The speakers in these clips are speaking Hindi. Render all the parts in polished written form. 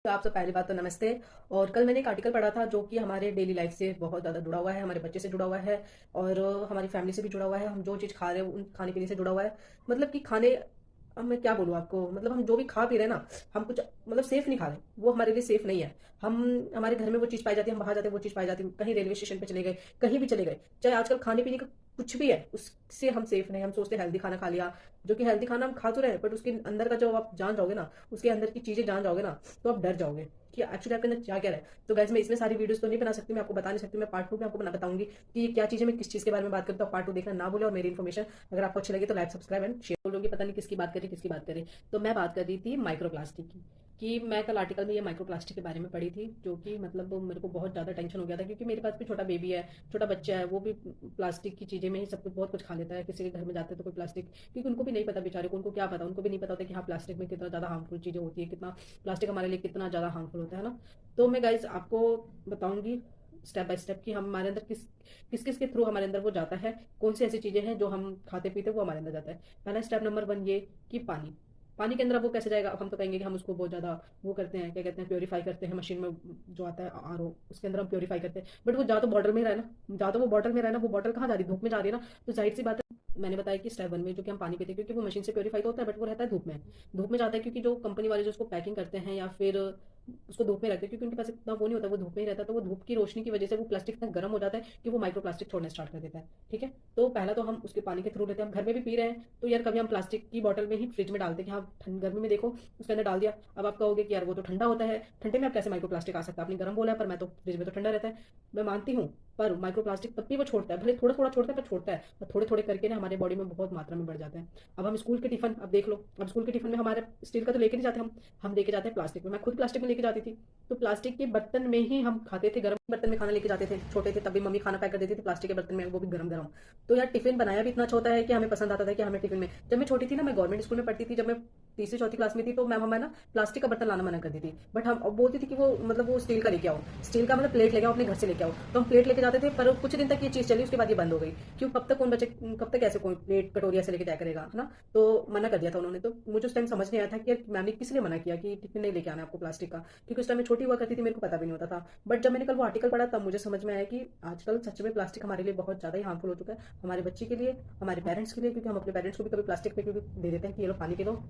तो आप सब पहली बात तो नमस्ते। और कल मैंने एक आर्टिकल पढ़ा था जो कि हमारे डेली लाइफ से बहुत ज़्यादा जुड़ा हुआ है, हमारे बच्चे से जुड़ा हुआ है और हमारी फैमिली से भी जुड़ा हुआ है। हम जो चीज़ खा रहे हैं उन खाने पीने से जुड़ा हुआ है। मतलब कि खाने, अब मैं क्या बोलूँ आपको, मतलब हम जो भी खा पी रहे हैं ना, हम कुछ मतलब सेफ नहीं खा रहे, वो हमारे लिए सेफ नहीं है। हम हमारे घर में वो चीज़ पाई जाती है, हम बाहर जाते हैं वो चीज़ पाई जाती है, कहीं रेलवे स्टेशन पे चले गए, कहीं भी चले गए, चाहे आजकल खाने पीने का कुछ भी है उससे हम सेफ नहीं। हम सोचते हैं हेल्दी खाना खा लिया, जो कि हेल्दी खाना हम खा तो रहे हैं, बट उसके अंदर का जो आप जान जाओगे ना, उसके अंदर की चीज़ें जान जाओगे ना, तो आप डर जाओगे कि एक्चुअली आपके अंदर क्या क्या है। तो गैस मैं इसमें सारी वीडियोस तो नहीं बना सकती, मैं आपको बता नहीं सकती। मैं पार्ट 2 में आपको बताऊंगी कि ये क्या चीज़ है, मैं किस चीज़ के बारे में बात करता हूँ। पार्ट 2 देखना ना भूले और मेरी इन्फॉर्मेशन अगर आपको अच्छी लगे तो लाइक सब्सक्राइब एंड शेयर। बोलोगे पता नहीं किसकी बात करें किसकी बात करें। तो मैं बात कर रही थी माइक्रोप्लास्टिक की, कि मैं कल आर्टिकल में ये माइक्रोप्लास्टिक के बारे में पढ़ी थी, जो कि मतलब मेरे को बहुत ज़्यादा टेंशन हो गया था, क्योंकि मेरे पास भी छोटा बेबी है, छोटा बच्चा है, वो भी प्लास्टिक की चीज़ें में ही सब कुछ बहुत कुछ खा लेता है। किसी के घर में जाते हैं तो कोई प्लास्टिक, क्योंकि उनको भी नहीं पता बेचारे को, उनको क्या पता, उनको भी नहीं पता होता कि हाँ प्लास्टिक में कितना ज़्यादा हार्मफुल चीज़ें होती है, कितना प्लास्टिक हमारे लिए कितना ज़्यादा हार्मफुल होता है ना। तो मैं गाइज आपको बताऊंगी स्टेप बाय स्टेप कि हम हमारे अंदर किस किस के थ्रू हमारे अंदर वो जाता है, कौन सी ऐसी चीज़ें हैं जो हम खाते पीते वो हमारे अंदर जाता है। पहला स्टेप नंबर 1 ये कि पानी, पानी के अंदर वो कैसे जाएगा। अब हम तो कहेंगे कि हम उसको बहुत ज़्यादा वो करते हैं, क्या कहते हैं, प्योरीफाई करते हैं मशीन में, जो आता है आरओ, उसके अंदर हम प्योरीफाई करते हैं। बट वो जा तो बॉटल में ही रहा है ना, जा तो वो बॉटल में रहा है ना, वो बॉटल कहाँ जा रही है, धूप में जा रही है ना। तो जाहिर सी बात है, मैंने बताया कि स्टेप 1 में जो कि हम पानी पीते हैं, क्योंकि वो मशीन से प्योरीफाई तो होता है, बट वो रहता है धूप में, धूप में जाता है। क्योंकि जो कंपनी वाले जो उसको पैकिंग करते हैं या फिर उसको धूप में रखते हैं, क्योंकि उनके पास इतना वो नहीं होता, वो धूप में ही रहता है, तो वो धूप की रोशनी की वजह से वो प्लास्टिक इतना गर्म हो जाता है कि वो माइक्रो प्लास्टिक छोड़ना स्टार्ट कर देता है। ठीक है, तो पहला तो हम उसके पानी के थ्रू लेते हैं। हम घर में भी पी रहे हैं तो यार कभी हम प्लास्टिक की बॉटल में ही फ्रिज में डालते हैं कि हाँ गर्मी में देखो उसके अंदर डाल दिया। अब आप कहोगे कि यार वो तो ठंडा होता है, ठंडे में आप कैसे माइक्रो प्लास्टिक आ सकता है, आपने गर्म बोला है, पर मैं तो फ्रिज में तो ठंडा रहता है। मैं मानती हूँ, पर माइक्रो प्लास्टिक तब भी वो छोड़ता है, भले थोड़ा थोड़ा छोड़ता है पर छोड़ता है, और थोड़े थोड़े करके ना हमारे बॉडी में बहुत मात्रा में बढ़ जाते हैं। अब हम स्कूल के टिफिन, अब देख लो, अब स्कूल के टिफिन में हमारे स्टील का तो लेके नहीं जाते हम लेके जाते हैं प्लास्टिक में। मैं खुद प्लास्टिक में लेके जाती थी, तो प्लास्टिक के बर्तन में ही हम खाते थे, गर्म बर्तन में खाना लेके जाते थे। छोटे थे तब भी मम्मी खाना पैक कर देती थी प्लास्टिक के बर्तन में, वो भी गरम गरम। तो यार टिफिन बनाया भी इतना अच्छा होता है कि हमें पसंद आता था कि हमें टिफिन में, जब मैं छोटी थी ना, मैं गवर्नमेंट स्कूल में पढ़ती थी, जब मैं तीसरी चौथी क्लास में थी, तो मैम हमें ना प्लास्टिक का बर्तन लाना मना करती थी। बट हम अब बोलती थी कि वो मतलब वो स्टील का लेके आओ, स्टील का मतलब प्लेट लेके आओ, अपने घर से लेके आओ। तो हम प्लेट लेके जाते थे, पर कुछ दिन तक ये चीज़ चली, उसके बाद ये बंद हो गई। क्यों, कब तक कौन बच्चे, कब तक ऐसे कोई प्लेट कटोरी ऐसे लेके जाया करेगा, है ना। तो मना कर दिया था उन्होंने। तो मुझे उस टाइम समझ नहीं आया था कि यार मैम ने किस लिए मना किया कि टिफिन नहीं लेके आना आपको प्लास्टिक का, क्योंकि उस टाइम मैं छोटी हुआ करती थी, मेरे को पता भी नहीं होता था। बट जब मैंने कल वो आर्टिकल पढ़ा तब मुझे समझ में आया कि आजकल सच में प्लास्टिक हमारे लिए बहुत ज़्यादा ही हार्मफुल हो चुका है, हमारे बच्चे के लिए, हमारे पेरेंट्स के लिए। क्योंकि हम अपने पेरेंट्स को भी कभी प्लास्टिक में क्योंकि दे देते हैं कि ये लो पानी पी लो,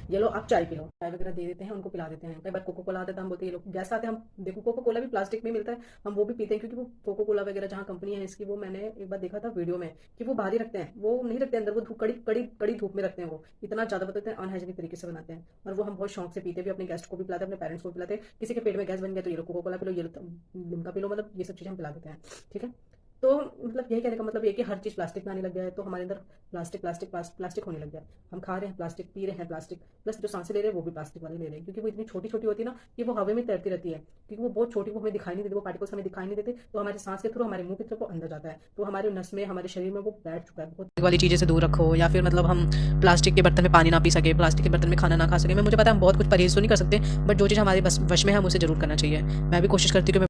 ये लो आप चाय पी लो, चाय वगैरह दे देते हैं, उनको पिला देते हैं। कई बार कोको कोला आता है तो हम बोलते हैं ये लोग गैस आते हैं, हम देखो कोको कोला भी प्लास्टिक में मिलता है, हम वो भी पीते हैं। क्योंकि वो कोको कोला वगैरह जहाँ कंपनी है इसकी, वो मैंने एक बार देखा था वीडियो में कि वो बाहर ही रखते हैं, वो नहीं रखते अंदर, वो धूप कड़ी कड़ी कड़ी धूप में रखते हैं। वो इतना ज़्यादा बताते हैं अनहाइजीनिक तरीके से बनाते हैं, और वो हम बहुत शौक से पीते भी, अपने गेस्ट को भी पिलाते हैं, अपने पेरेंट्स को भी पिलाते हैं। किसी के पेट में गैस बन गया तो ये लो कोको कोला पी लो, ये लो लिम्का पी लो, मतलब ये सब चीज़ें हम पिला देते हैं। ठीक है, तो मतलब यही कहने का मतलब ये कि हर चीज़ प्लास्टिक में आने लग गया है, तो हमारे अंदर प्लास्टिक प्लास्टिक प्लास्टिक होने लग गया है। हम खा रहे हैं प्लास्टिक, पी रहे हैं प्लास्टिक, प्लस जो सांसें ले रहे हैं वो भी प्लास्टिक वाले ले रहे हैं। क्योंकि वो इतनी छोटी छोटी होती है ना कि वो हवा में तैरती रहती है, क्योंकि वो बहुत छोटी, वो हमें दिखाई नहीं देती, वो पार्टिकल्स हमें दिखाई नहीं देते, तो हमारे सांस के थ्रू, हमारे मुंह के थ्रू वो अंदर जाता है, तो हमारे नस में, हमारे शरीर में वो बैठ चुका है। बहुत वाली चीज़ें से दूर रखो, या फिर मतलब हम प्लास्टिक के बर्तन में पानी ना पी सके, प्लास्टिक के बर्तन में खाना ना खा सके। मैं मुझे पता है हम बहुत कुछ परहेज तो नहीं कर सकते, बट जो चीज़ हमारे बस वश में है हम उसे जरूर करना चाहिए। मैं भी कोशिश करती हूँ कि